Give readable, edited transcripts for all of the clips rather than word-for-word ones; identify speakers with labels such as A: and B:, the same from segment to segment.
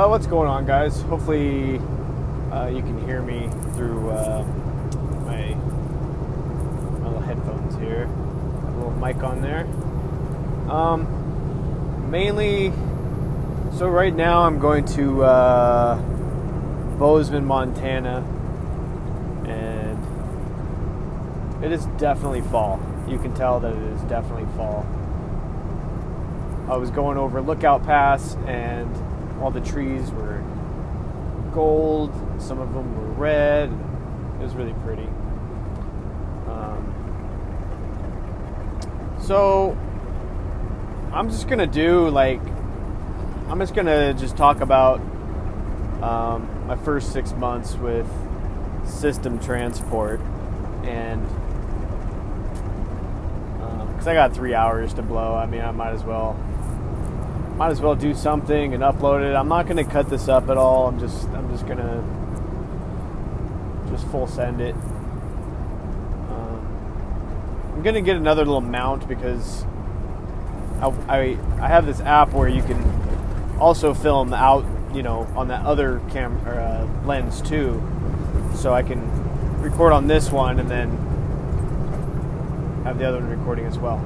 A: What's going on, guys? Hopefully you can hear me through my little headphones here. Got a little mic on there. Mainly, so right now I'm going to Bozeman, Montana, and it is definitely fall. You can tell that it is definitely fall. I was going over Lookout Pass, and all the trees were gold, some of them were red, and it was really pretty. So I'm just gonna talk about my first 6 months with system transport, and because I got 3 hours to blow, I mean, I might as well do something and upload it. I'm not going to cut this up at all. I'm just going to full send it. I'm going to get another little mount because I have this app where you can also film out, on that other camera lens too. So I can record on this one and then have the other one recording as well.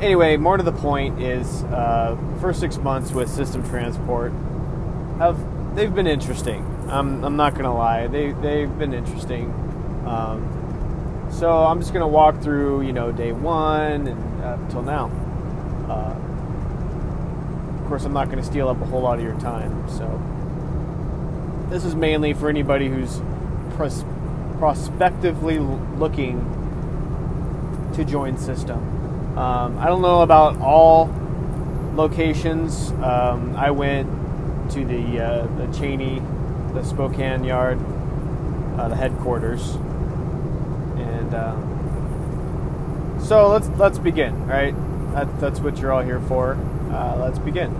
A: Anyway, more to the point is first 6 months with system transport they've been interesting. I'm not gonna lie, they've been interesting. So I'm just gonna walk through day one and till now. Of course, I'm not gonna steal up a whole lot of your time. So this is mainly for anybody who's prospectively looking to join system. I don't know about all locations. I went to the Cheney, the Spokane yard, the headquarters, and so let's begin. Right, that's what you're all here for. Let's begin.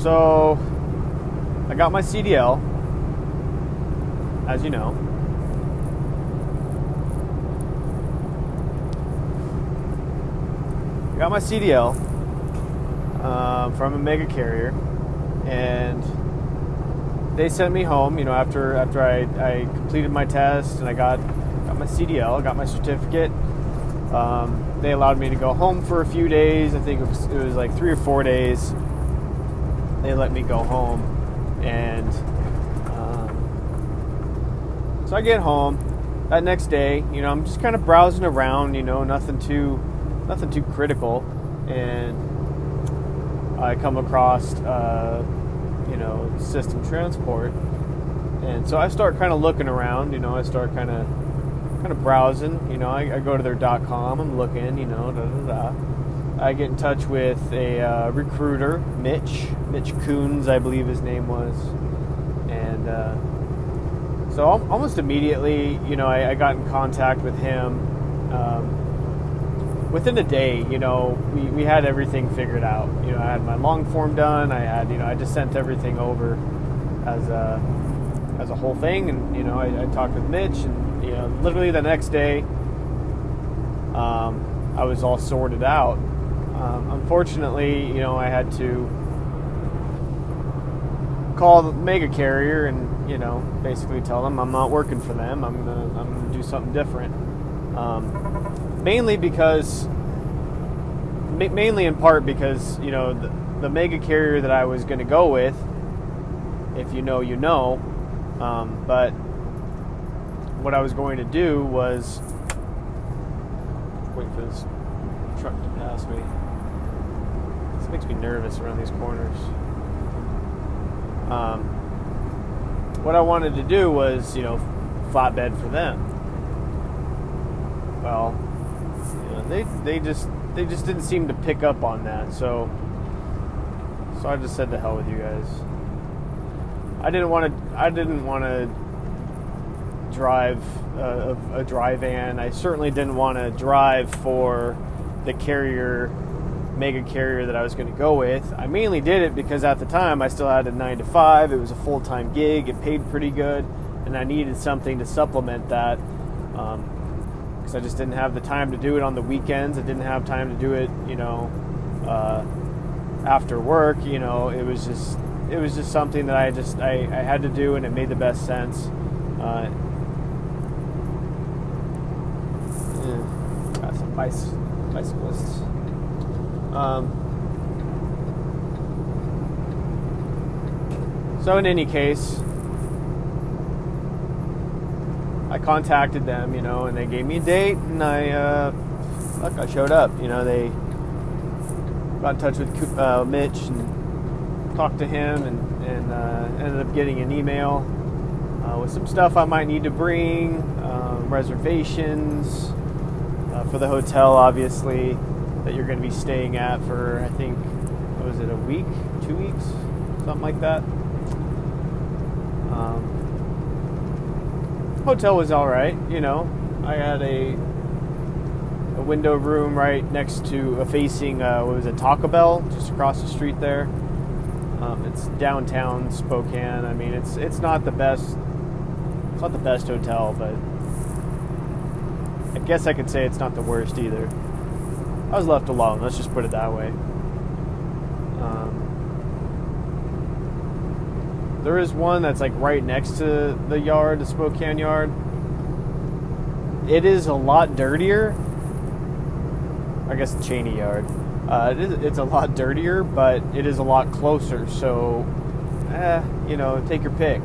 A: So I got my CDL, as you know. Got my CDL from a mega carrier, and they sent me home. After I completed my test and I got my CDL, got my certificate. They allowed me to go home for a few days. I think it was like 3 or 4 days. They let me go home, and so I get home. That next day, I'm just kind of browsing around. Nothing too critical, and I come across system transport, and so I start kind of looking around. I start kind of browsing. I go to their .com. I'm looking. I get in touch with a recruiter, Mitch Coons, I believe his name was, and so almost immediately, I got in contact with him. Within a day, we had everything figured out. I had my long form done. I just sent everything over as a whole thing, and I talked with Mitch, and literally the next day, I was all sorted out. Unfortunately, I had to call the mega carrier and basically tell them I'm not working for them. I'm gonna do something different. Mainly in part because the mega carrier that I was going to go with, if you know, but what I was going to do was wait for this truck to pass me. This makes me nervous around these corners. What I wanted to do was flatbed for them. Well, they just didn't seem to pick up on that, so I just said to hell with you guys. I didn't want to drive a dry van. I certainly didn't want to drive for the mega carrier that I was going to go with. I mainly did it because at the time I still had a 9 to 5. It was a full-time gig. It paid pretty good, and I needed something to supplement that. Because I just didn't have the time to do it on the weekends. I didn't have time to do it, after work. It was just it was just something that I had to do, and it made the best sense. Got some bicyclists. So in any case, I contacted them, and they gave me a date, and I showed up. They got in touch with Mitch and talked to him, and ended up getting an email with some stuff I might need to bring, reservations for the hotel, obviously, that you're going to be staying at for, I think, what was it, a week, 2 weeks, something like that. Hotel was all right, I had a window room right next to facing Taco Bell, just across the street there. It's downtown Spokane. I mean, it's not the best. It's not the best hotel, but I guess I could say it's not the worst either. I was left alone. Let's just put it that way. There is one that's like right next to the yard, the Spokane yard. It is a lot dirtier. I guess the Cheney yard. It's a lot dirtier, but it is a lot closer. So, take your pick.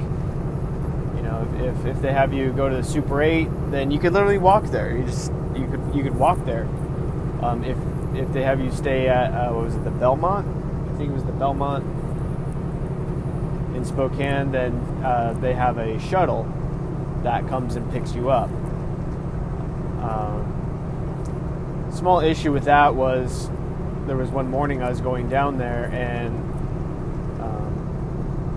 A: If they have you go to the Super 8, then you could literally walk there. You could walk there. If they have you stay at what was it, the Belmont? I think it was the Belmont in Spokane. Then they have a shuttle that comes and picks you up. Small issue with that was there was one morning I was going down there, and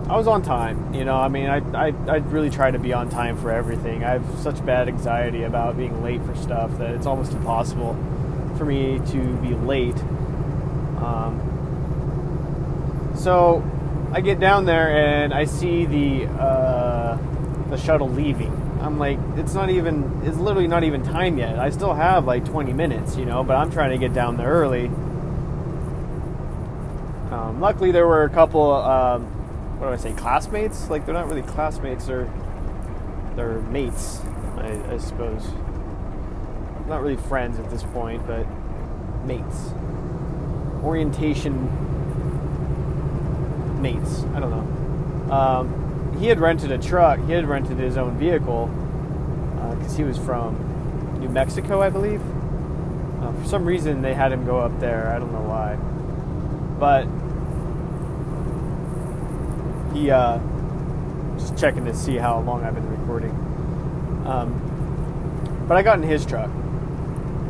A: I was on time. I really try to be on time for everything. I have such bad anxiety about being late for stuff that it's almost impossible for me to be late. So I get down there and I see the shuttle leaving. I'm like, it's literally not even time yet. I still have like 20 minutes, but I'm trying to get down there early. Luckily there were a couple, classmates? Like, they're not really classmates, they're mates, I suppose. Not really friends at this point, but mates. Orientation mates, I don't know. He had rented a truck. He had rented his own vehicle because he was from New Mexico, I believe. For some reason, they had him go up there. I don't know why. But he just checking to see how long I've been recording. But I got in his truck.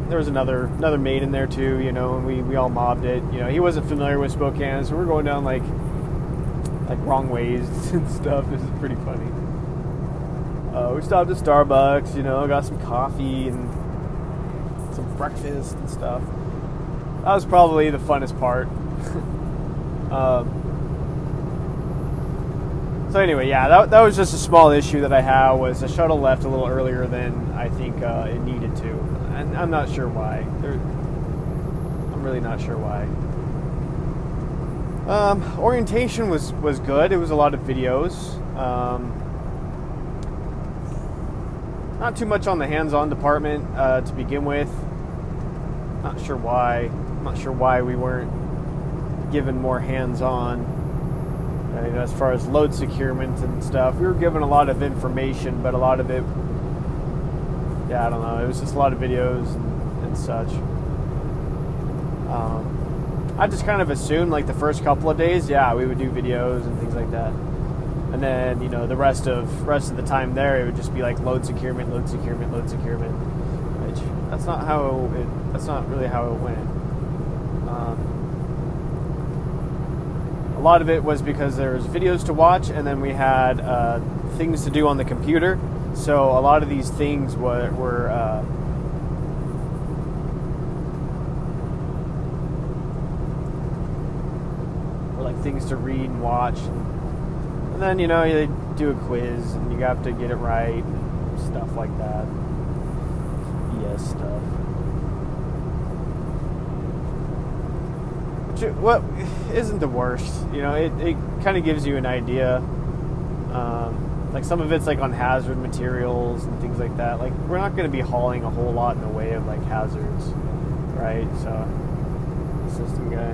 A: There was another mate in there too, and we all mobbed it. He wasn't familiar with Spokane, so we're going down like wrong ways and stuff. This is pretty funny. We stopped at Starbucks, got some coffee and some breakfast and stuff. That was probably the funnest part. So anyway, yeah, that was just a small issue that I had. Was the shuttle left a little earlier than I think it needed to, and I'm not sure why. I'm really not sure why. Orientation was good. It was a lot of videos. Not too much on the hands-on department to begin with. Not sure why. I'm not sure why we weren't given more hands-on. As far as load securement and stuff, we were given a lot of information, but a lot of it, I don't know. It was just a lot of videos and such. I just kind of assumed like the first couple of days, we would do videos and things like that, and then the rest of the time there, it would just be like load securement, which that's not really how it went. A lot of it was because there was videos to watch, and then we had things to do on the computer. So a lot of these things were like things to read and watch, and then you do a quiz and you have to get it right and stuff like that. Yes, stuff. what isn't the worst. You know, it kind of gives you an idea. Like some of it's like on hazard materials and things like that. Like we're not going to be hauling a whole lot in the way of like hazards, right? So, system guy.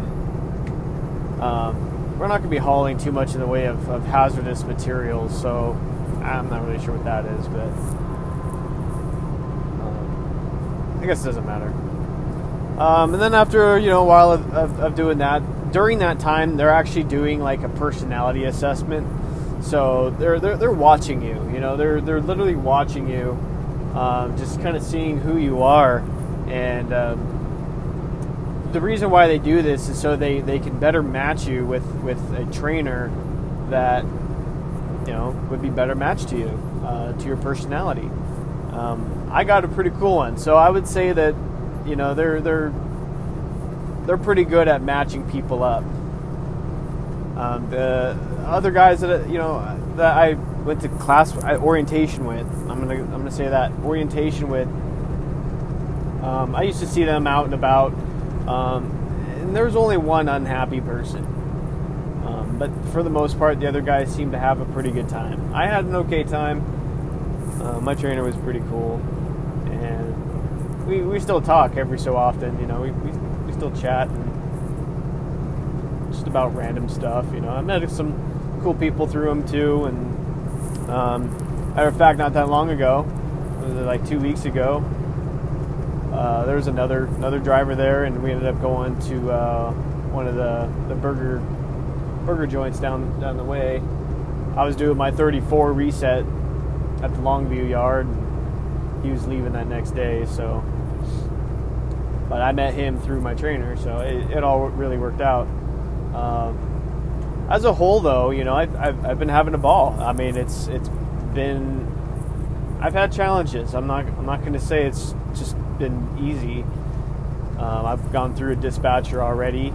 A: We're not going to be hauling too much in the way of hazardous materials. So I'm not really sure what that is, but I guess it doesn't matter. And then after, you know, a while of doing that, during that time, they're actually doing like a personality assessment. So they're watching you, you know, they're literally watching you, just kind of seeing who you are. And the reason why they do this is so they can better match you with a trainer that, you know, would be better matched to you, to your personality. I got a pretty cool one. So I would say that, you know, they're pretty good at matching people up. The other guys that, you know, that I went to orientation with, I'm gonna say that orientation with. I used to see them out and about, and there was only one unhappy person. But for the most part, the other guys seemed to have a pretty good time. I had an okay time. My trainer was pretty cool, and we still talk every so often. You know, we still chat and just about random stuff. You know, I met some cool people through him too. And matter of fact, not that long ago, was it like 2 weeks ago, there was another driver there, and we ended up going to one of the burger joints down the way. I was doing my 34 reset at the Longview yard, and he was leaving that next day. So, but I met him through my trainer, so it all really worked out. As a whole, though, you know, I've been having a ball. I mean, it's been, I've had challenges. I'm not going to say it's just been easy. I've gone through a dispatcher already.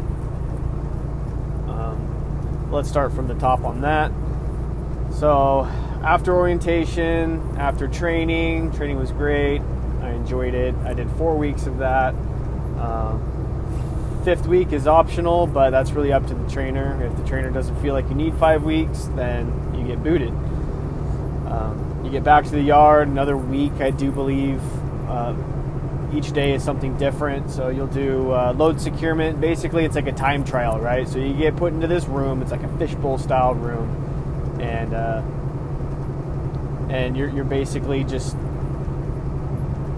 A: Let's start from the top on that. So after orientation, after training was great. I enjoyed it. I did 4 weeks of that. 5th week is optional, but that's really up to the trainer. If the trainer doesn't feel like you need 5 weeks, then you get booted. You get back to the yard, another week, I do believe. Each day is something different. So you'll do load securement. Basically, it's like a time trial, right? So you get put into this room. It's like a fishbowl style room, and you're basically just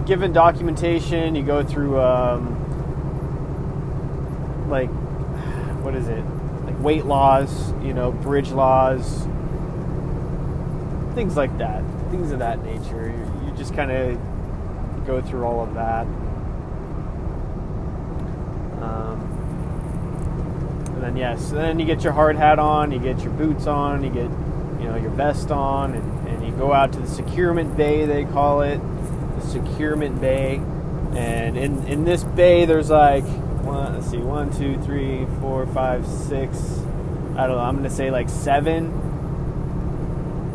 A: given documentation. You go through like, what is it? Like weight laws, you know, bridge laws, things like that, things of that nature. You just kind of go through all of that. And then you get your hard hat on, you get your boots on, you get, you know, your vest on, and you go out to the securement bay, they call it, the securement bay. And in this bay, there's like, 1, 2, 3, 4, 5, 6, I don't know, I'm going to say like 7,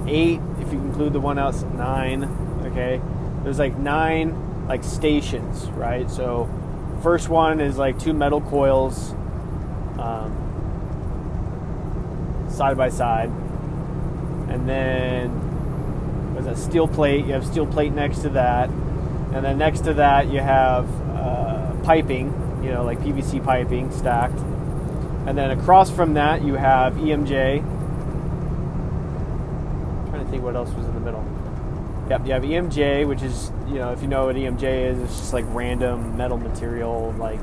A: 8, if you include the one out, 9, okay? There's like 9 like stations, right? So first one is like 2 metal coils, side by side, and then there's a steel plate. You have steel plate next to that, and then next to that you have piping, you know, like PVC piping stacked, and then across from that you have EMJ. I'm trying to think what else was in the middle. Yep, you have EMJ, which is, you know, if you know what EMJ is, it's just like random metal material, like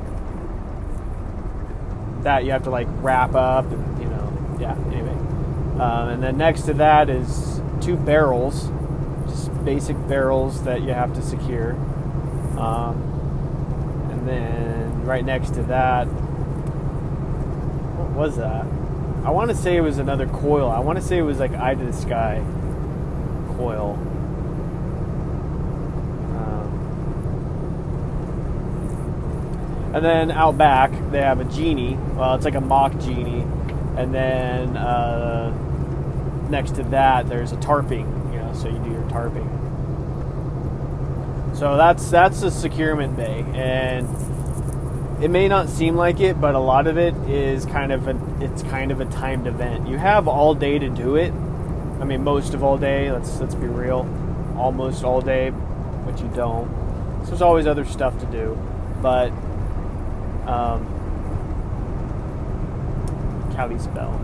A: that you have to like wrap up, and, you know, yeah, anyway. And then next to that is 2 barrels, just basic barrels that you have to secure. And then right next to that, what was that? I want to say it was another coil. I want to say it was like eye to the sky coil. And then out back, they have a genie. Well, it's like a mock genie. And then next to that, there's a tarping. You know, so you do your tarping. So that's a securement bay, and it may not seem like it, but a lot of it is kind of a timed event. You have all day to do it. I mean, most of all day. Let's be real, almost all day, but you don't. So there's always other stuff to do, but Kalispell.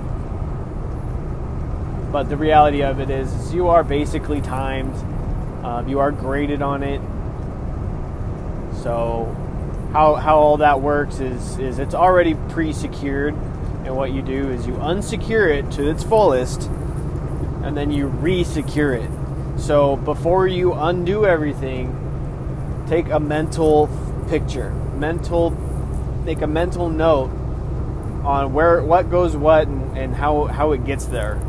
A: But the reality of it is you are basically timed. You are graded on it. So how all that works is it's already pre-secured, and what you do is you unsecure it to its fullest, and then you re-secure it. So before you undo everything, take a mental picture, make a mental note on what goes what and how it gets there.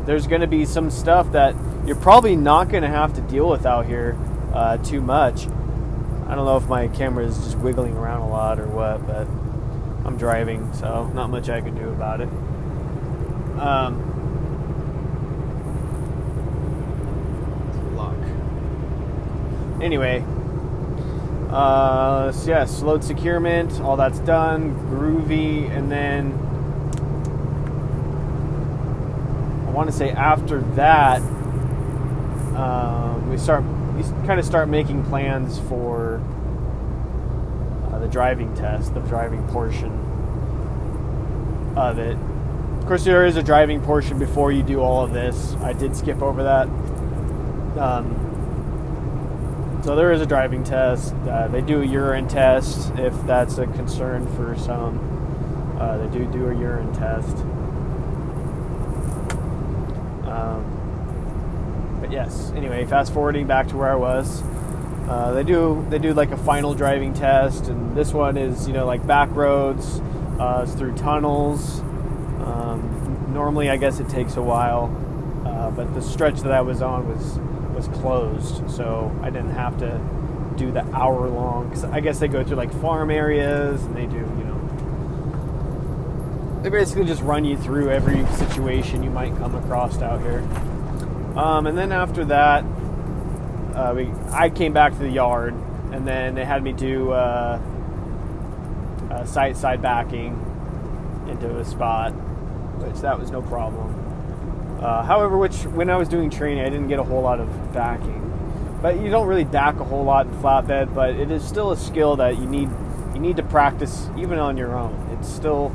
A: There's going to be some stuff that you're probably not going to have to deal with out here too much. I don't know if my camera is just wiggling around a lot or what, but I'm driving, so not much I can do about it. Lock. Anyway, so yes, load securement, all that's done, groovy, and then I want to say after that, we kind of start making plans for the driving test, the driving portion of it. Of course, there is a driving portion before you do all of this. I did skip over that. So there is a driving test. They do a urine test if that's a concern for some. They do a urine test. But yes, anyway, fast forwarding back to where I was. They do like a final driving test, and this one is, like back roads, it's through tunnels. Normally, I guess it takes a while, but the stretch that I was on was closed, so I didn't have to do the hour long. Cause I guess they go through like farm areas, and they do, they basically just run you through every situation you might come across out here. And then after that, I came back to the yard, and then they had me do side backing into a spot, which that was no problem. However, when I was doing training, I didn't get a whole lot of backing. But you don't really back a whole lot in flatbed, but it is still a skill that you need to practice even on your own. It's still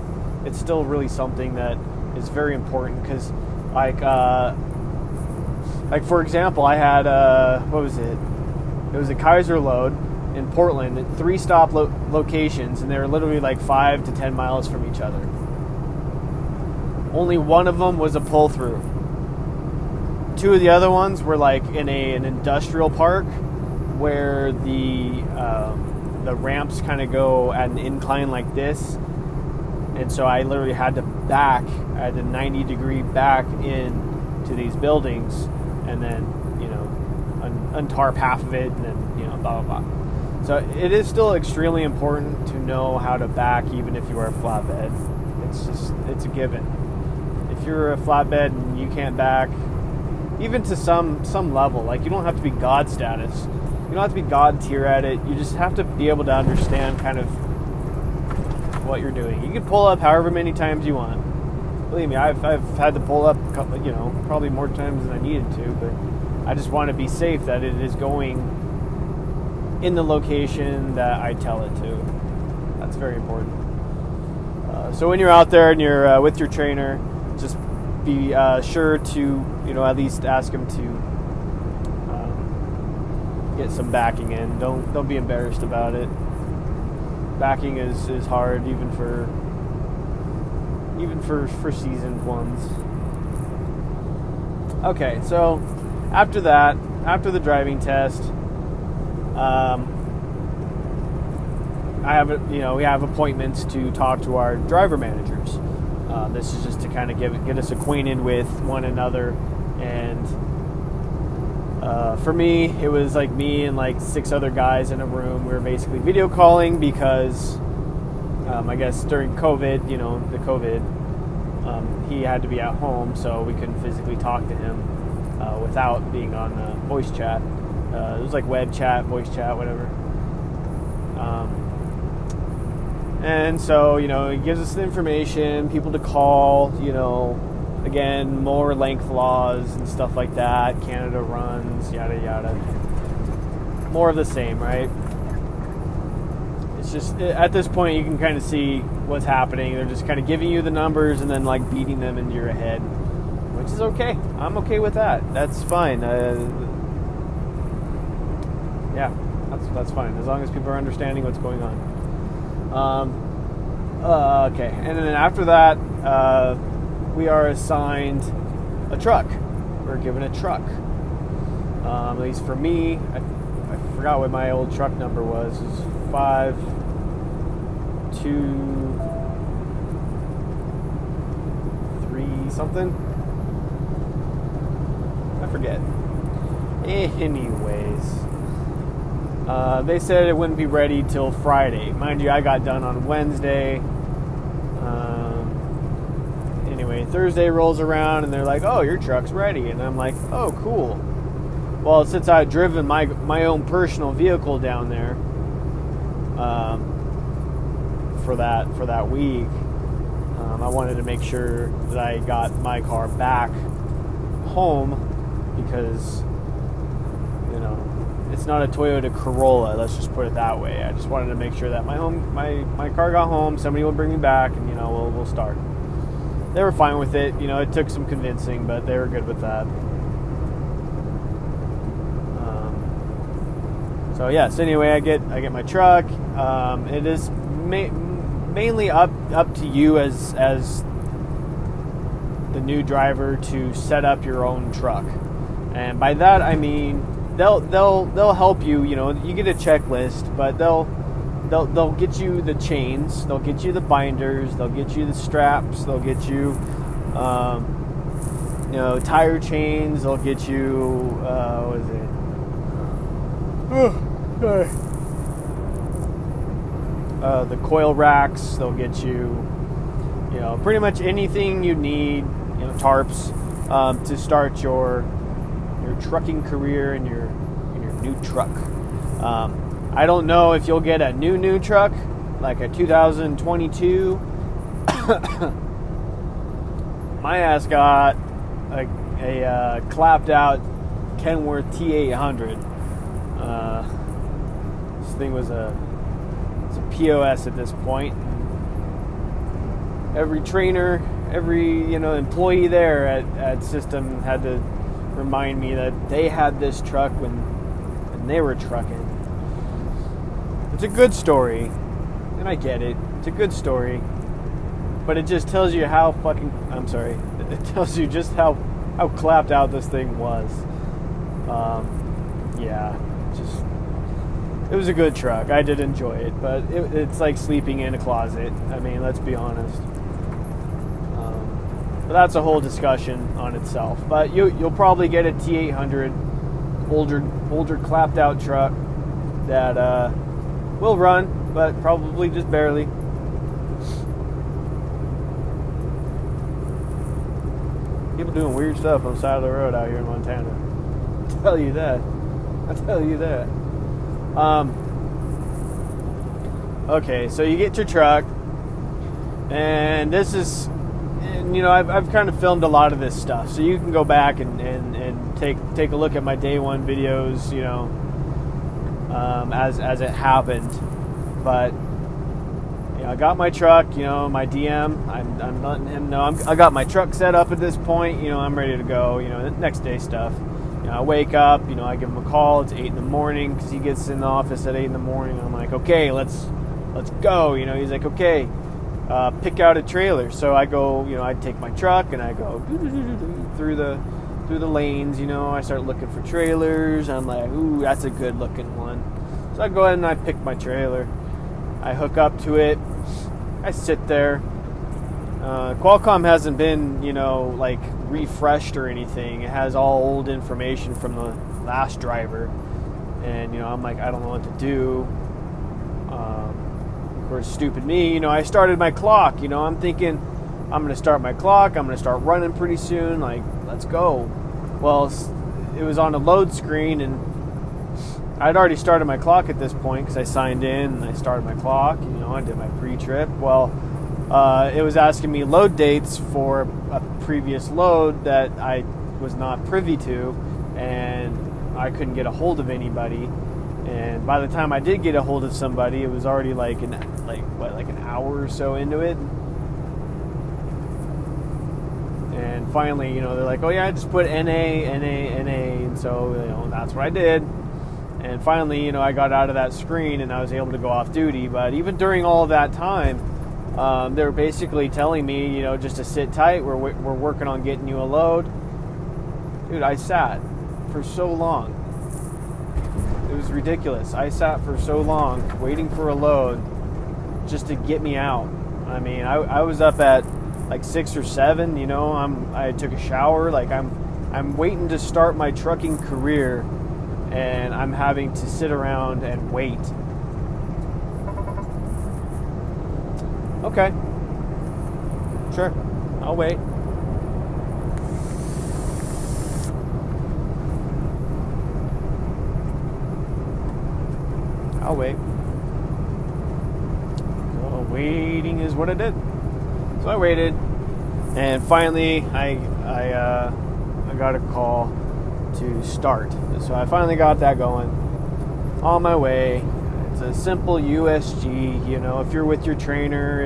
A: really something that is very important, because like for example, I had what was it? It was a Kaiser load in Portland at 3 stop locations, and they were literally like 5 to 10 miles from each other. Only one of them was a pull through. 2 of the other ones were like in an industrial park where the ramps kind of go at an incline like this, and so I literally had to back at a 90-degree back in to these buildings, and then untarp half of it, and then blah blah blah. So it is still extremely important to know how to back, even if you are a flatbed. It's a given. If you're a flatbed and you can't back, even to some level, like you don't have to be God status, you don't have to be God tier at it. You just have to be able to understand kind of what you're doing. You can pull up however many times you want. Believe me, I've had to pull up, probably more times than I needed to, but I just want to be safe that it is going in the location that I tell it to. That's very important. So when you're out there and you're with your trainer, just be sure to, at least ask him to get some backing in. Don't be embarrassed about it. Backing is hard, even for seasoned ones. Okay, so after that, after the driving test, we have appointments to talk to our driver managers. This is just to kind of get us acquainted with one another, and for me, it was like me and like 6 other guys in a room. We were basically video calling because I guess during COVID, the COVID, he had to be at home, so we couldn't physically talk to him without being on voice chat. It was like web chat, voice chat, whatever. And so, he gives us the information, people to call, again, more length laws and stuff like that, Canada runs, yada yada. More of the same, right? It's just, at this point, you can kind of see what's happening. They're just kind of giving you the numbers and then, like, beating them into your head, which is okay. I'm okay with that. That's fine. Yeah, that's fine, as long as people are understanding what's going on. Okay, and then after that, we are assigned a truck. We're given a truck. At least for me, I forgot what my old truck number was. It was 523 something. I forget. Anyways. They said it wouldn't be ready till Friday. Mind you, I got done on Wednesday. Anyway, Thursday rolls around and they're like, "Oh, your truck's ready." And I'm like, "Oh, cool." Well, since I had driven my own personal vehicle down there for that week, I wanted to make sure that I got my car back home because it's not a Toyota Corolla, let's just put it that way. I just wanted to make sure that my car got home, somebody would bring me back, and we'll start. They were fine with it. It took some convincing, but they were good with that. So yes. Anyway, I get my truck. It is mainly up to you as the new driver to set up your own truck, and by that I mean they'll help you. You get a checklist, but they'll get you the chains, they'll get you the binders, they'll get you the straps, they'll get you tire chains, they'll get you what is it? The coil racks, they'll get you pretty much anything you need, tarps to start your trucking career in your new truck. I don't know if you'll get a new truck like a 2022. My ass got a clapped out Kenworth T800. This thing was it's a POS at this point. Every trainer, every employee there at System had to remind me that they had this truck when they were trucking. It's a good story, and I get it. It's a good story, but it just tells you how it tells you just how clapped out this thing was. It was a good truck. I did enjoy it, but it's like sleeping in a closet. I mean, let's be honest. But that's a whole discussion on itself. But you'll probably get a T800, older clapped out truck that will run, but probably just barely. People doing weird stuff on the side of the road out here in Montana. I'll tell you that. Okay, so you get your truck, and this is, I've kind of filmed a lot of this stuff, so you can go back and take a look at my day one videos, as it happened. But I got my truck, my DM. I'm letting him know I got my truck set up at this point. I'm ready to go. Next day stuff. I wake up. I give him a call. It's 8 a.m. because he gets in the office at 8 a.m. I'm like, okay, let's go. He's like, okay, pick out a trailer. So I go. I take my truck and I go through the lanes. I start looking for trailers. I'm like, ooh, that's a good looking one. So I go ahead and I pick my trailer. I hook up to it. I sit there. Qualcomm hasn't been, refreshed or anything. It has all old information from the last driver. And, I'm like, I don't know what to do. Of course, stupid me, I started my clock. I'm thinking, I'm going to start my clock. I'm going to start running pretty soon. Like, let's go. Well, it was on a load screen, and I'd already started my clock at this point because I signed in and I started my clock. I did my pre-trip. Well, it was asking me load dates for a previous load that I was not privy to, and I couldn't get a hold of anybody. And by the time I did get a hold of somebody, it was already like an hour or so into it. And finally, they're like, "Oh yeah, just put NA," and so that's what I did. And finally, I got out of that screen and I was able to go off duty. But even during all of that time, they were basically telling me, just to sit tight. We're working on getting you a load. Dude, I sat for so long. It was ridiculous. I sat for so long waiting for a load just to get me out. I mean, I was up at like 6 or 7. I took a shower. Like I'm waiting to start my trucking career, and I'm having to sit around and wait. Okay. Sure. I'll wait. I'll wait. So waiting is what I did. So I waited, and finally I got a call to start. So I finally got that going. On my way. It's a simple USG. If you're with your trainer,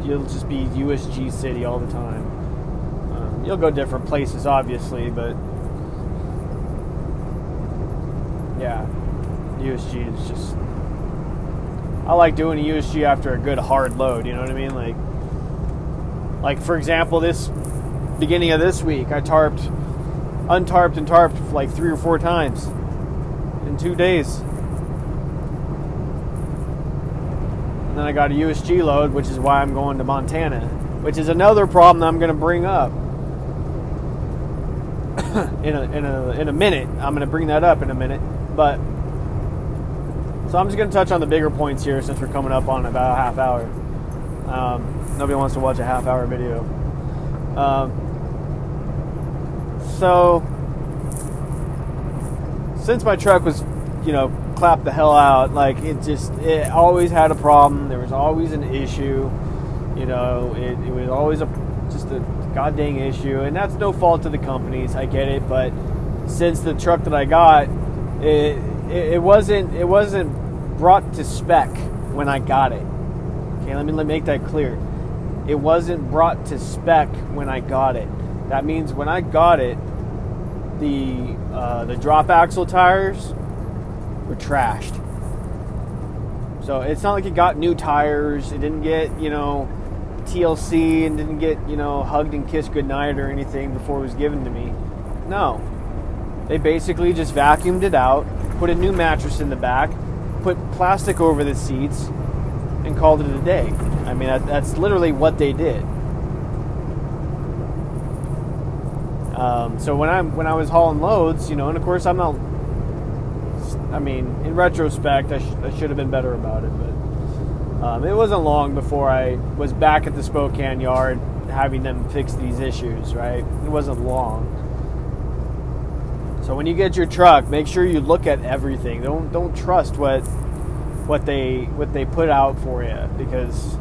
A: you'll just be USG City all the time. You'll go different places, obviously, but yeah, USG is just. I like doing a USG after a good hard load. You know what I mean? Like for example, this beginning of this week, I untarped and tarped like 3 or 4 times in 2 days. And then I got a USG load, which is why I'm going to Montana, which is another problem that I'm going to bring up in a minute. I'm going to bring that up in a minute, but so I'm just going to touch on the bigger points here since we're coming up on about a half hour. Nobody wants to watch a half-hour video. So since my truck was, clapped the hell out, like it always had a problem. There was always an issue. It was always just a goddamn issue, and that's no fault to the companies. I get it, but since the truck that I got, it wasn't brought to spec when I got it. Okay, let me make that clear. It wasn't brought to spec when I got it. That means when I got it, the drop axle tires were trashed. So it's not like it got new tires. It didn't get, TLC and didn't get, hugged and kissed goodnight or anything before it was given to me. No. They basically just vacuumed it out, put a new mattress in the back, put plastic over the seats, and called it a day. I mean, that's literally what they did. So when I was hauling loads, and of course I'm not. I mean, in retrospect, I should have been better about it, but it wasn't long before I was back at the Spokane yard having them fix these issues. Right? It wasn't long. So when you get your truck, make sure you look at everything. Don't trust what they put out for you, because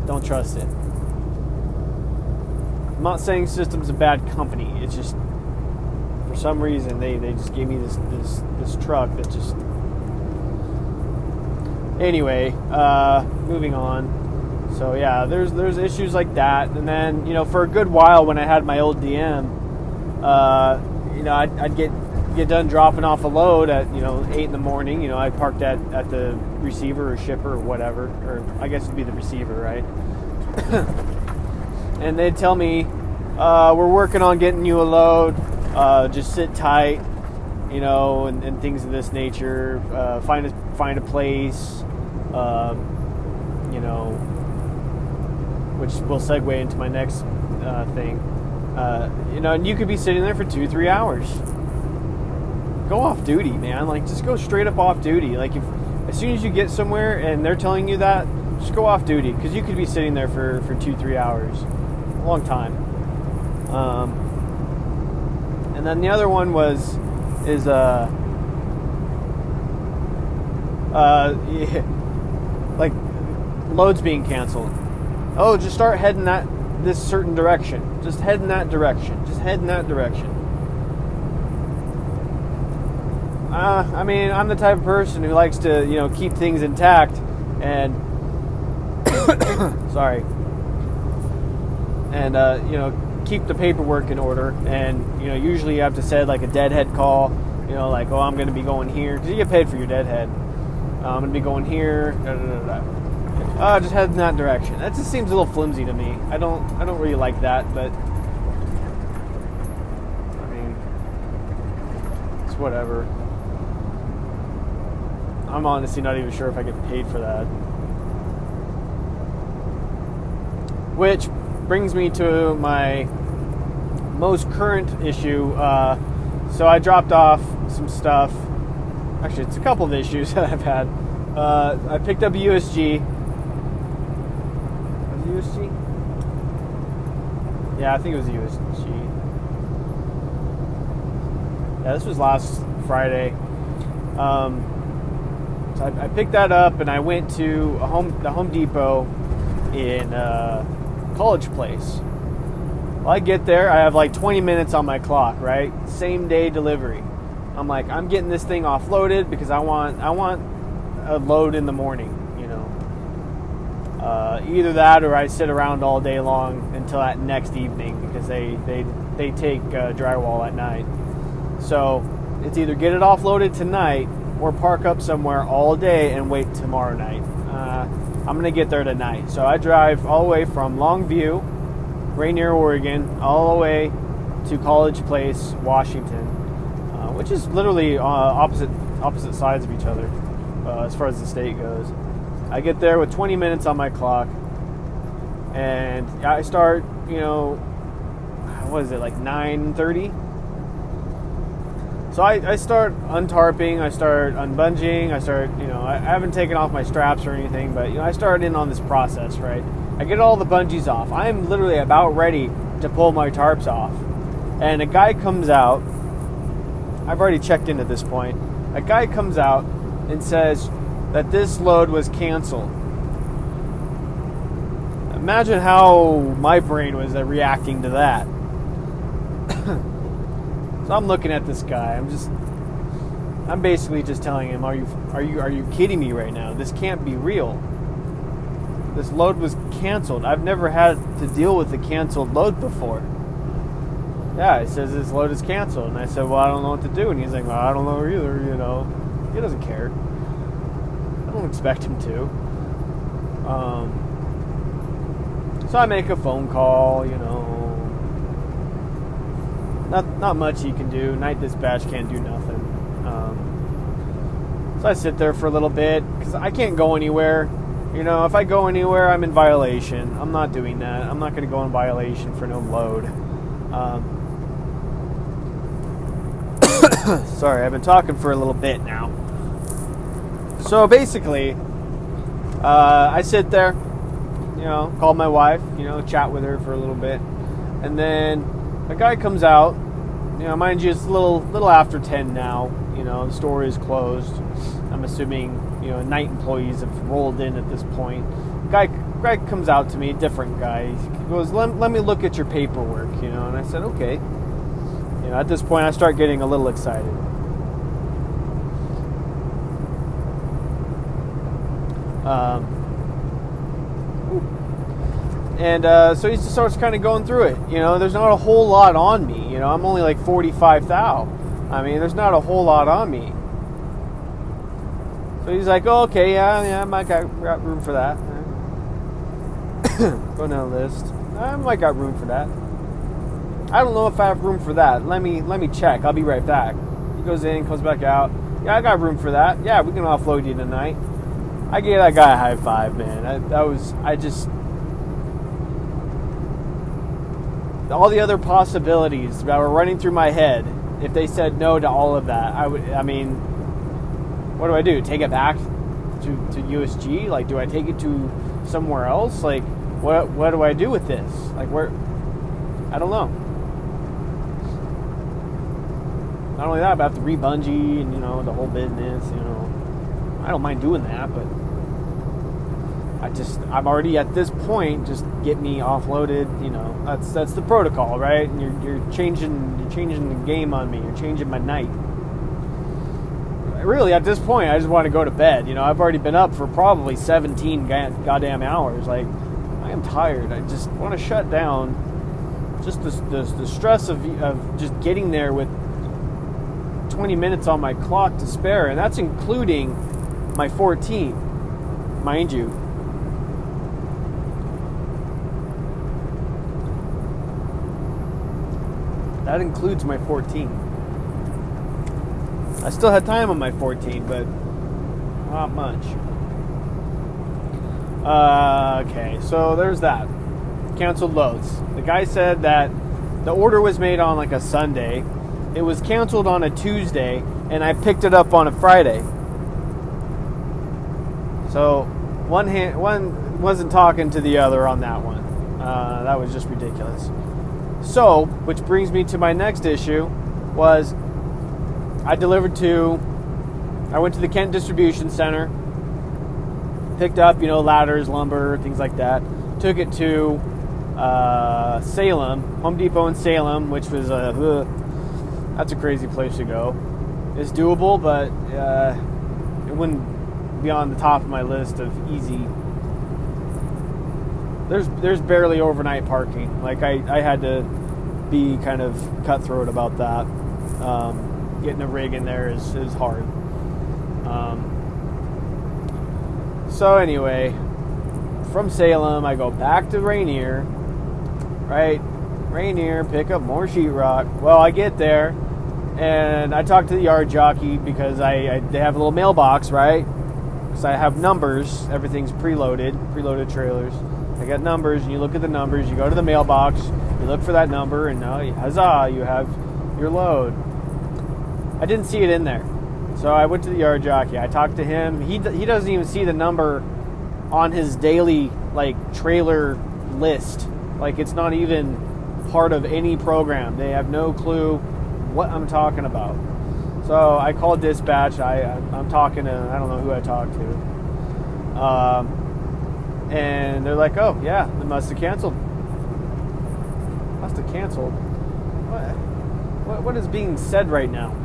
A: don't trust it. I'm not saying System's a bad company. It's just for some reason they just gave me this truck that just. Anyway, moving on. So yeah, there's issues like that, and then for a good while when I had my old DM, I'd get done dropping off a load at 8 in the morning. I parked at the receiver or shipper or whatever, or I guess it'd be the receiver, right? And they'd tell me, we're working on getting you a load, just sit tight, and things of this nature. Find a place, which will segue into my next thing. And you could be sitting there for 2-3 hours. Go off duty, man. Like, just go straight up off duty. Like, as soon as you get somewhere and they're telling you that, just go off duty, because you could be sitting there for 2-3 hours. A long time. And then the other one is like loads being canceled. Oh, just start heading this certain direction. Just head in that direction. Just head in that direction. I mean, I'm the type of person who likes to, keep things intact and sorry. And keep the paperwork in order. And usually you have to set like a deadhead call. Like, oh, I'm going to be going here because you get paid for your deadhead. I'm going to be going here. Just head in that direction. That just seems a little flimsy to me. I don't really like that, but I mean, it's whatever. I'm honestly not even sure if I get paid for that. Which brings me to my most current issue. So I dropped off some stuff. Actually, it's a couple of issues that I've had. I picked up a USG. Was it USG? Yeah, I think it was USG. Yeah, this was last Friday. So I picked that up and I went to the Home Depot in College Place. Well, I get there, I have like 20 minutes on my clock, right? Same day delivery. I'm like, I'm getting this thing offloaded because I want a load in the morning, either that or I sit around all day long until that next evening because they take drywall at night. So it's either get it offloaded tonight or park up somewhere all day and wait tomorrow night. I'm going to get there tonight. So I drive all the way from Longview, Rainier, Oregon, all the way to College Place, Washington, which is literally opposite sides of each other as far as the state goes. I get there with 20 minutes on my clock, and I start, what is it, like 9:30? So I start untarping, I start unbunging, I haven't taken off my straps or anything, but, I started in on this process, right? I get all the bungees off. I'm literally about ready to pull my tarps off. And a guy comes out. I've already checked in at this point. A guy comes out and says that this load was canceled. Imagine how my brain was reacting to that. So I'm looking at this guy. I'm basically just telling him, are you kidding me right now? This can't be real. This load was canceled. I've never had to deal with a canceled load before. Yeah, he says this load is canceled. And I said, well, I don't know what to do. And he's like, well, I don't know either, He doesn't care. I don't expect him to. So I make a phone call, Not much he can do. Night dispatch can't do nothing. So I sit there for a little bit because I can't go anywhere. If I go anywhere, I'm in violation. I'm not doing that. I'm not going to go in violation for no load. Sorry, I've been talking for a little bit now. So basically, I sit there, call my wife, chat with her for a little bit. And then a guy comes out. Mind you, it's a little after 10 now. The store is closed. I'm assuming, night employees have rolled in at this point. Guy comes out to me, different guy. He goes, let me look at your paperwork, And I said, okay. At this point, I start getting a little excited. So he just starts kind of going through it. There's not a whole lot on me. I'm only like 45,000. I mean, there's not a whole lot on me. So he's like, oh, okay, yeah, I might got room for that. Go down the list. I might got room for that. I don't know if I have room for that. Let me check. I'll be right back. He goes in, comes back out. Yeah, I got room for that. Yeah, we can offload you tonight. I gave that guy a high five, man. All the other possibilities that were running through my head, if they said no to all of that, what do I do? Take it back to USG? Like, do I take it to somewhere else? Like, what do I do with this? Like, where? I don't know. not only that, but I have to re-bungee and, the whole business, I don't mind doing that, but I'm already at this point, just get me offloaded, that's the protocol, right? And you're changing the game on me. You're changing my night. Really, at this point, I just want to go to bed. I've already been up for probably 17 goddamn hours. Like, I am tired. I just want to shut down. Just the stress of just getting there with 20 minutes on my clock to spare, and that's including my 14, mind you. That includes my 14. I still had time on my 14, but not much. Okay, so there's that. Canceled loads. The guy said that the order was made on like a Sunday. It was canceled on a Tuesday, and I picked it up on a Friday. So one wasn't talking to the other on that one. That was just ridiculous. So, which brings me to my next issue, was I went to the Kent Distribution Center, picked up, ladders, lumber, things like that, took it to Salem, Home Depot in Salem, which was that's a crazy place to go. It's doable, but it wouldn't be on the top of my list of easy. There's barely overnight parking. Like I had to be kind of cutthroat about that. Getting a rig in there is hard. So anyway, from Salem, I go back to Rainier, right? Rainier, pick up more sheetrock. Well, I get there, and I talk to the yard jockey because they have a little mailbox, right? Because I have numbers. Everything's preloaded trailers. I got numbers, and you look at the numbers. You go to the mailbox, you look for that number, and now, huzzah, you have your load. I didn't see it in there. So I went to the yard jockey. I talked to him. He doesn't even see the number on his daily, trailer list. It's not even part of any program. They have no clue what I'm talking about. So I called dispatch. I'm talking to, I don't know who I talked to. And they're like, oh, yeah, they must have canceled. Must have canceled? What is being said right now?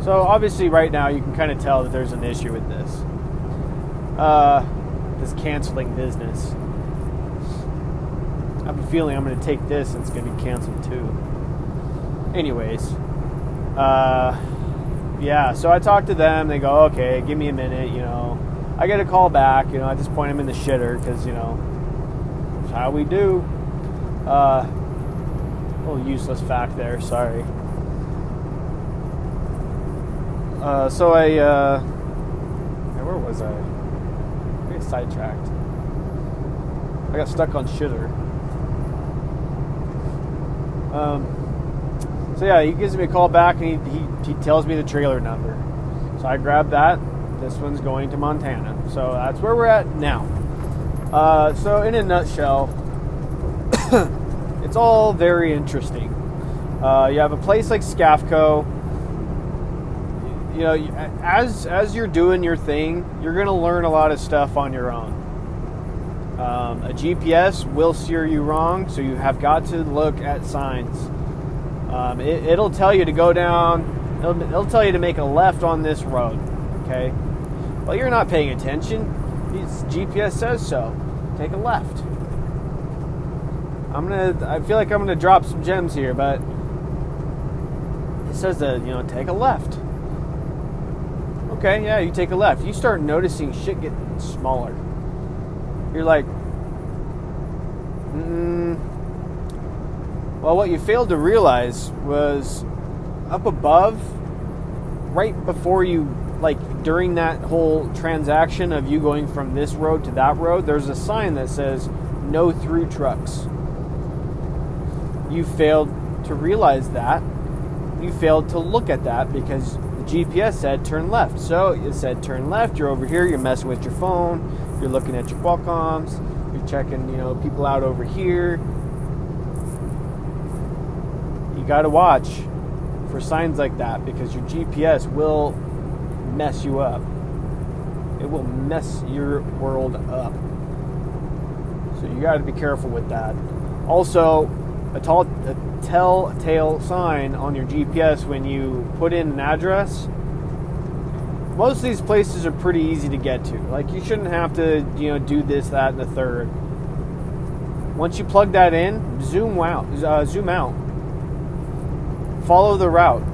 A: So obviously right now you can kind of tell that there's an issue with this. This canceling business. I have a feeling I'm going to take this and it's going to be canceled too. Anyways. Yeah, so I talked to them. They go, okay, give me a minute, I get a call back, at this point I'm in the shitter because, that's how we do. A little useless fact there, sorry. So where was I? I got sidetracked. I got stuck on shitter. So yeah, he gives me a call back and he tells me the trailer number. So I grab that. This one's going to Montana. So that's where we're at now. So in a nutshell, it's all very interesting. You have a place like Scafco. As you're doing your thing, you're going to learn a lot of stuff on your own. A GPS will steer you wrong, so you have got to look at signs. It'll tell you to go down. It'll tell you to make a left on this road. Okay? Well, you're not paying attention. GPS says so. Take a left. I feel like I'm gonna drop some gems here, but it says that, take a left. Okay, yeah, you take a left. You start noticing shit getting smaller. You're like, Well, what you failed to realize was up above, right before you, during that whole transaction of you going from this road to that road, there's a sign that says, no through trucks. You failed to realize that. You failed to look at that because the GPS said turn left. So it said turn left, you're over here, you're messing with your phone, you're looking at your Qualcomms, you're checking, people out over here. You got to watch for signs like that, because your GPS will mess you up. It will mess your world up. So you got to be careful with that. Also, a telltale sign on your GPS when you put in an address. Most of these places are pretty easy to get to. Like, you shouldn't have to, do this, that, and the third. Once you plug that in, zoom out. Follow the route.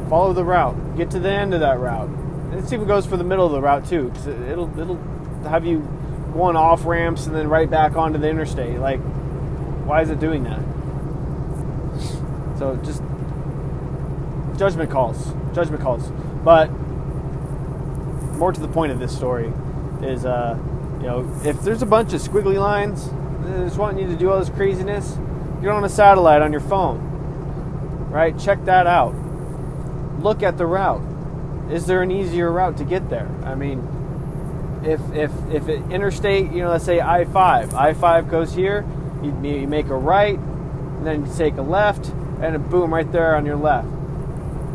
A: Follow the route. Get to the end of that route. And this even goes for the middle of the route too, because it'll have you going off ramps and then right back onto the interstate. Like, why is it doing that? So just judgment calls. But more to the point of this story is, if there's a bunch of squiggly lines just wanting you to do all this craziness, get on a satellite on your phone, right? Check that out. Look at the route. Is there an easier route to get there? I mean, if it interstate, let's say I-5 goes here, you make a right, and then you take a left, and boom, right there on your left.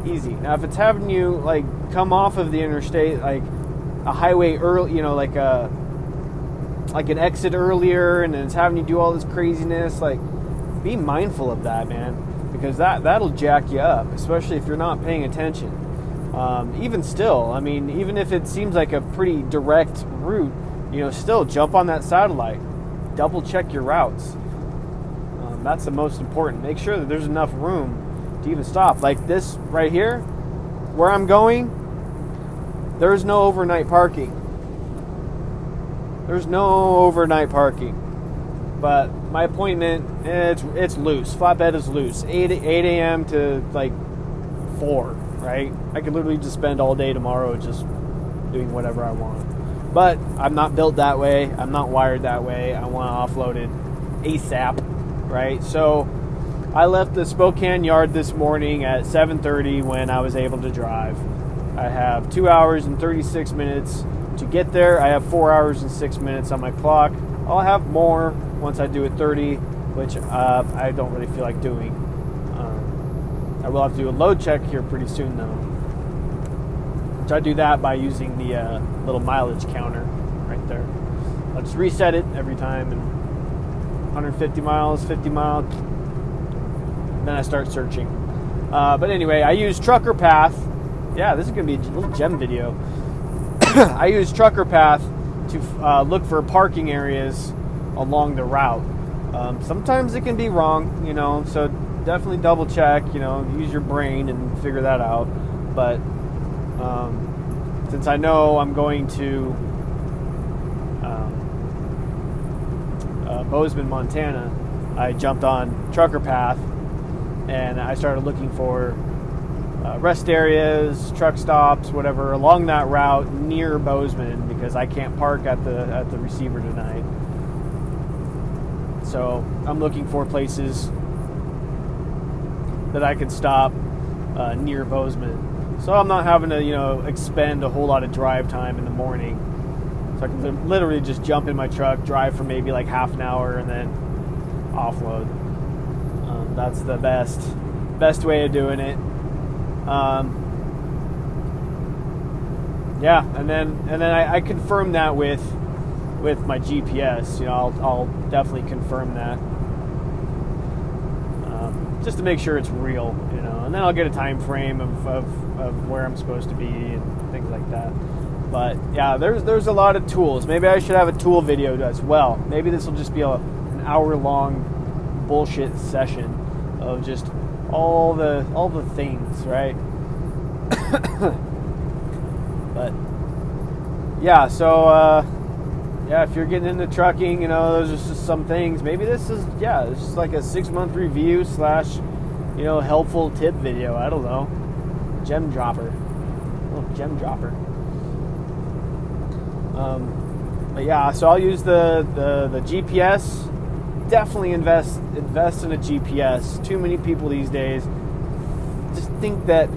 A: Easy. Now, if it's having you like come off of the interstate, like a highway early, like an exit earlier, and then it's having you do all this craziness, like, be mindful of that, man, because that'll jack you up, especially if you're not paying attention. Even still, I mean, even if it seems like a pretty direct route, still jump on that satellite, double check your routes. That's the most important. Make sure that there's enough room to even stop. Like this right here, where I'm going, there's no overnight parking. But my appointment, it's loose. Flatbed is loose. 8 a.m. to like 4, right? I could literally just spend all day tomorrow just doing whatever I want. But I'm not built that way. I'm not wired that way. I want to offload it ASAP, right? So I left the Spokane yard this morning at 7:30 when I was able to drive. I have 2 hours and 36 minutes to get there. I have 4 hours and 6 minutes on my clock. I'll have more once I do it 30, which I don't really feel like doing. I will have to do a load check here pretty soon, though. Which I do that by using the little mileage counter right there. I'll just reset it every time, and 150 miles, 50 miles, then I start searching. But anyway, I use Trucker Path. Yeah, this is going to be a little gem video. I use Trucker Path to look for parking areas along the route. Sometimes it can be wrong, so definitely double check, use your brain and figure that out. But since I know I'm going to Bozeman, Montana, I jumped on Trucker Path and I started looking for rest areas, truck stops, whatever, along that route near Bozeman, because I can't park at the receiver tonight. So I'm looking for places that I can stop near Bozeman, so I'm not having to expend a whole lot of drive time in the morning. So I can literally just jump in my truck, drive for maybe like half an hour, and then offload. That's the best way of doing it. And then I confirm that with my GPS. I'll definitely confirm that, just to make sure it's real. And then I'll get a time frame of where I'm supposed to be and things like that. But yeah, there's a lot of tools. Maybe I should have a tool video as well. Maybe this will just be an hour-long bullshit session of just all the things, right? But yeah, so if you're getting into trucking, those are just some things. Maybe this is just like a 6-month review / helpful tip video. I don't know, gem dropper, little gem dropper. But yeah, so I'll use the GPS. Definitely invest in a GPS. Too many people these days just think that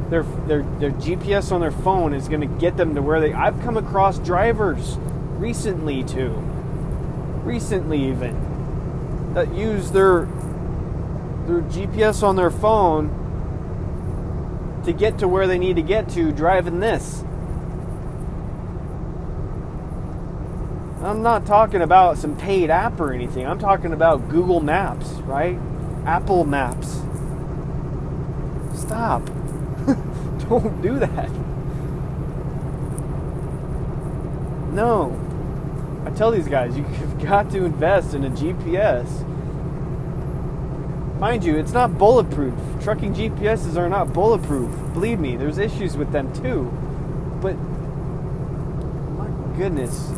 A: their GPS on their phone is going to get them to where I've come across drivers recently even that use their GPS on their phone to get to where they need to get to driving this. I'm not talking about some paid app or anything. I'm talking about Google Maps, right? Apple Maps. Stop. Don't do that. No. I tell these guys, you've got to invest in a GPS. Mind you, it's not bulletproof. Trucking GPSs are not bulletproof. Believe me, there's issues with them too. But, my goodness,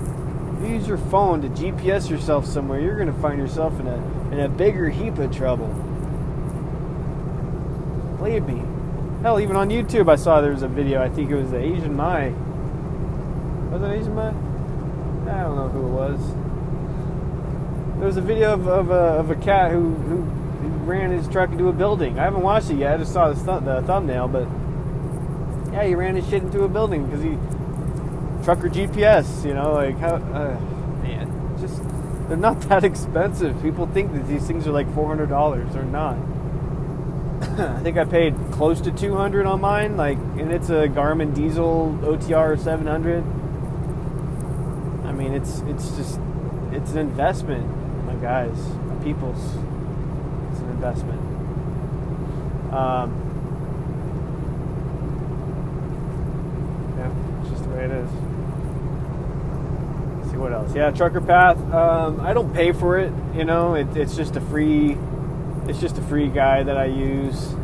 A: if you use your phone to GPS yourself somewhere, you're going to find yourself in a bigger heap of trouble. Believe me. Hell, even on YouTube I saw there was a video, I think it was the Asian Mai. Was it Asian Mai? I don't know who it was. There was a video of a cat who ran his truck into a building. I haven't watched it yet. I just saw the thumbnail, but yeah, he ran his shit into a building because he trucker GPS. You know, like how man, just they're not that expensive. People think that these things are like $400. They're not. I think I paid close to $200 on mine, like, and it's a Garmin Diesel OTR 700. I mean, it's an investment, my guys, my peoples. It's an investment. Yeah, it's just the way it is. Let's see what else. Yeah, Trucker Path. I don't pay for it. You know, it's just a free. It's just a free guide that I use.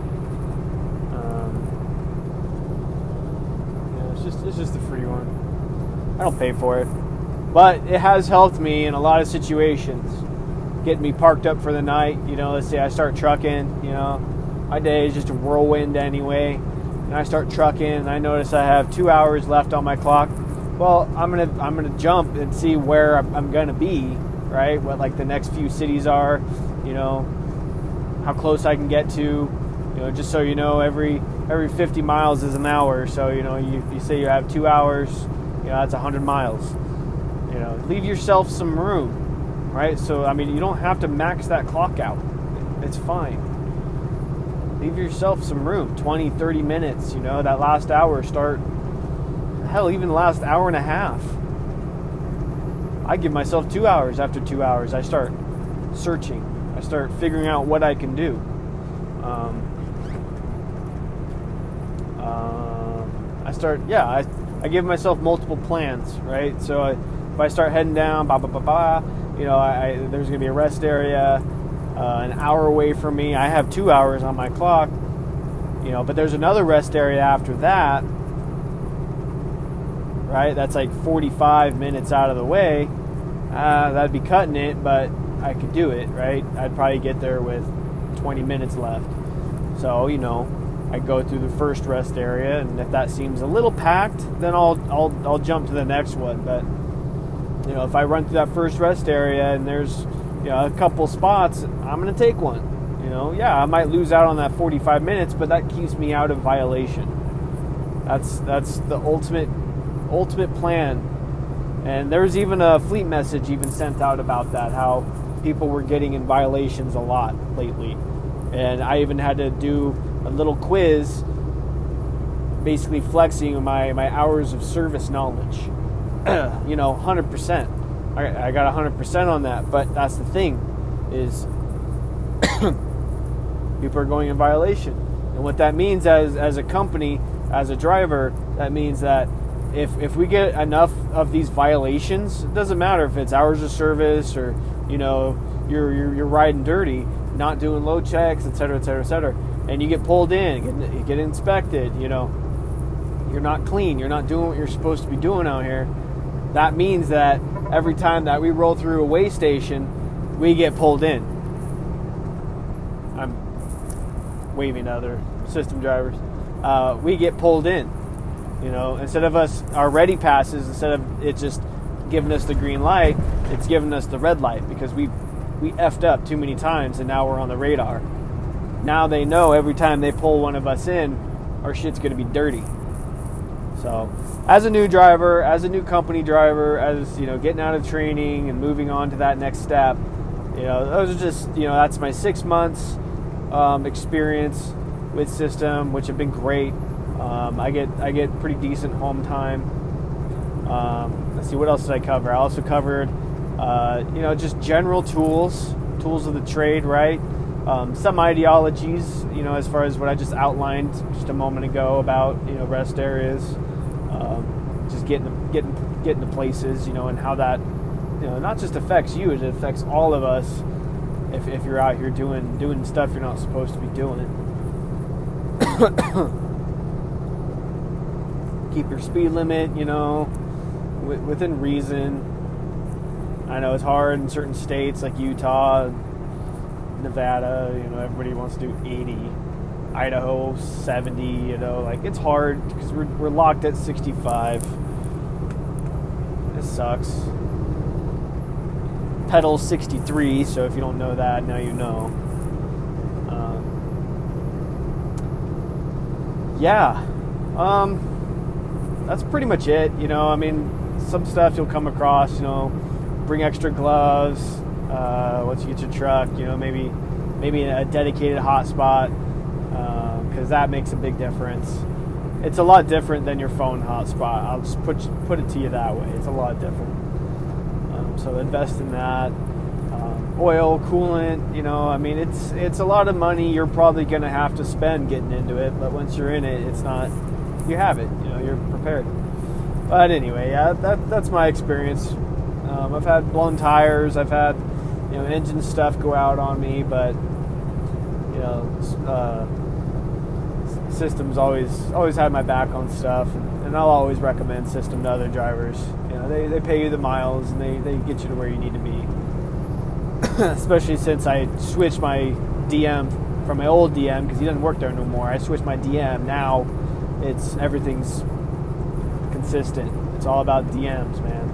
A: It's just a free one. I don't pay for it. But it has helped me in a lot of situations. Getting me parked up for the night. You know, let's say I start trucking. You know, my day is just a whirlwind anyway. And I start trucking and I notice I have 2 hours left on my clock. Well, I'm gonna jump and see where I'm gonna be, right? What like the next few cities are, you know, how close I can get to, you know, just so you know, every 50 miles is an hour. So, you know, you say you have 2 hours, you know, that's 100 miles. You know, leave yourself some room, right? So, I mean, you don't have to max that clock out. It's fine. Leave yourself some room, 20, 30 minutes, you know, that last hour hell, even the last hour and a half. I give myself 2 hours. After 2 hours, I start searching. I start figuring out what I can do. I give myself multiple plans, right? So if I start heading down, you know, there's going to be a rest area an hour away from me. I have 2 hours on my clock, you know, but there's another rest area after that, right? That's like 45 minutes out of the way. That'd be cutting it, but I could do it, right? I'd probably get there with 20 minutes left. So, you know, I go through the first rest area, and if that seems a little packed, then I'll jump to the next one. But, you know, if I run through that first rest area and there's, you know, a couple spots, I'm going to take one. You know, yeah, I might lose out on that 45 minutes, but that keeps me out of violation. That's the ultimate plan. And there's even a fleet message even sent out about that, how people were getting in violations a lot lately. And I even had to do a little quiz basically flexing my hours of service knowledge. You know, 100%. I got 100% on that, but that's the thing, is people are going in violation. And what that means as a company, as a driver, that means that if we get enough of these violations, it doesn't matter if it's hours of service or, you know, you're riding dirty, not doing load checks, et cetera, and you get pulled in, you get inspected, you know, you're not clean, you're not doing what you're supposed to be doing out here. That means that every time that we roll through a weigh station, we get pulled in. I'm waving to other system drivers. We get pulled in. You know, instead of our ready passes, instead of it just giving us the green light, it's giving us the red light because we effed up too many times and now we're on the radar. Now they know every time they pull one of us in, our shit's going to be dirty. So, as a new driver, as a new company driver, as, you know, getting out of training and moving on to that next step, those are just, that's my 6 months experience with system, which have been great. I get pretty decent home time. Let's see, what else did I cover? I also covered, just general tools of the trade, right? Some ideologies, as far as what I just outlined just a moment ago about, rest areas, just getting to places, and how that, not just affects you, it affects all of us if you're out here doing stuff you're not supposed to be doing. Keep your speed limit, within reason. I know it's hard in certain states like Utah, Nevada, everybody wants to do 80. Idaho, 70, it's hard because we're locked at 65. It sucks. Pedal 63, so if you don't know that, now you know. That's pretty much it. Some stuff you'll come across, bring extra gloves once you get your truck, maybe a dedicated hotspot, because that makes a big difference. It's a lot different than your phone hotspot. I'll just put it to you that way. It's a lot different. So invest in that. Oil, coolant, it's a lot of money you're probably going to have to spend getting into it, but once you're in it, it's not, you have it, you're prepared. But anyway, that's my experience. I've had blown tires, I've had, engine stuff go out on me, but, System's always had my back on stuff, and I'll always recommend System to other drivers. They pay you the miles, and they get you to where you need to be. Especially since I switched my DM from my old DM, because he doesn't work there no more. I switched my DM. Now everything's consistent. It's all about DMs, man.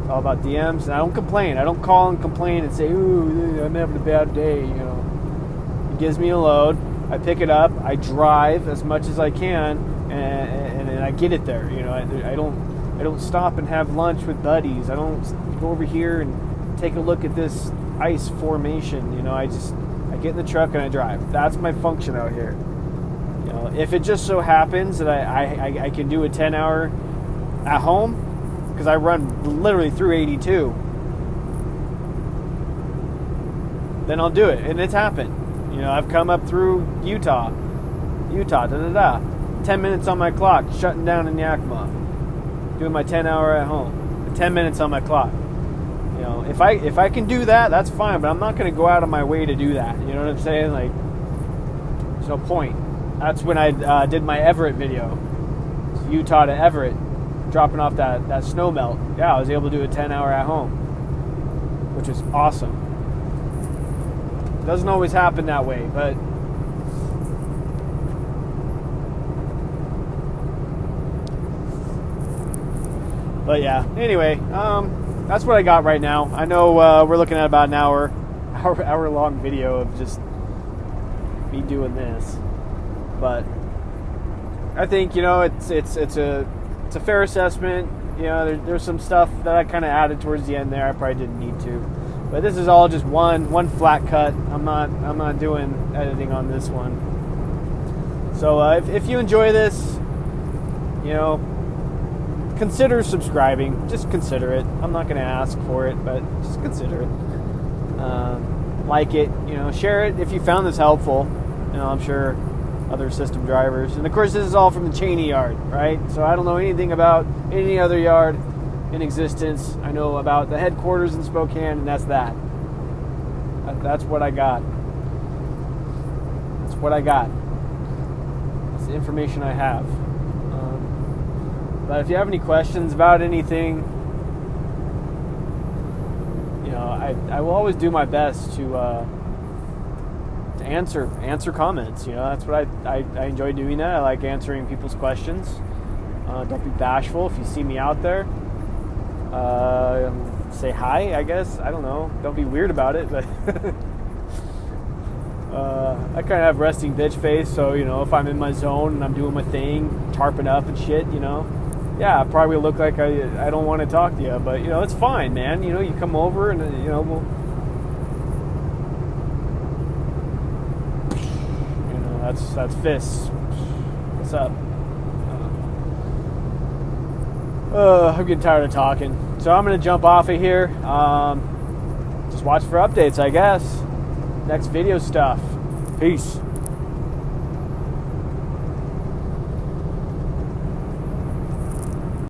A: It's all about DMs, and I don't complain. I don't call and complain and say, "Ooh, I'm having a bad day." It gives me a load. I pick it up. I drive as much as I can, and I get it there. I don't stop and have lunch with buddies. I don't go over here and take a look at this ice formation. I get in the truck and I drive. That's my function out here. If it just so happens that I can do a 10-hour at home, because I run literally through 82, then I'll do it. And it's happened. I've come up through Utah, 10 minutes on my clock, shutting down in Yakima, doing my 10-hour at home, 10 minutes on my clock. If I can do that, that's fine, but I'm not going to go out of my way to do that. You know what I'm saying? Like, there's no point. That's when I did my Everett video. It's Utah to Everett, dropping off that snow melt. Yeah, I was able to do a 10-hour at home, which is awesome. Doesn't always happen that way, but yeah. Anyway, that's what I got right now. I know we're looking at about an hour long video of just me doing this, but I think it's a fair assessment. There's some stuff that I kind of added towards the end there. I probably didn't need to, but this is all just one flat cut. I'm not doing editing on this one. So if you enjoy this, consider subscribing. Just consider it. I'm not going to ask for it, but just consider it. Like it, share it if you found this helpful. I'm sure other system drivers. And of course, this is all from the Cheney yard, right? So I don't know anything about any other yard in existence. I know about the headquarters in Spokane, and that's that. That's what I got. That's what I got. That's the information I have. But if you have any questions about anything, I will always do my best to answer comments. That's what I enjoy doing that. I like answering people's questions. Don't be bashful if you see me out there. Say hi, I guess. I don't know. Don't be weird about it, but I kind of have resting bitch face, so if I'm in my zone and I'm doing my thing, tarping up and shit, yeah, I probably look like I don't want to talk to you, but it's fine, man. You come over and That's fists. What's up? I'm getting tired of talking. So I'm going to jump off of here. Just watch for updates, I guess. Next video stuff. Peace.